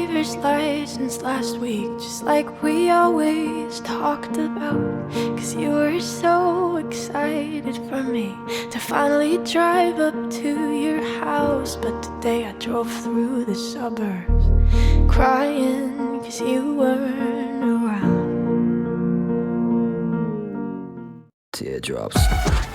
driver's license last week, just like we always talked about. Cause you were so excited for me to finally drive up to your house. But today I drove through the suburbs crying cause you weren't around. Teardrops.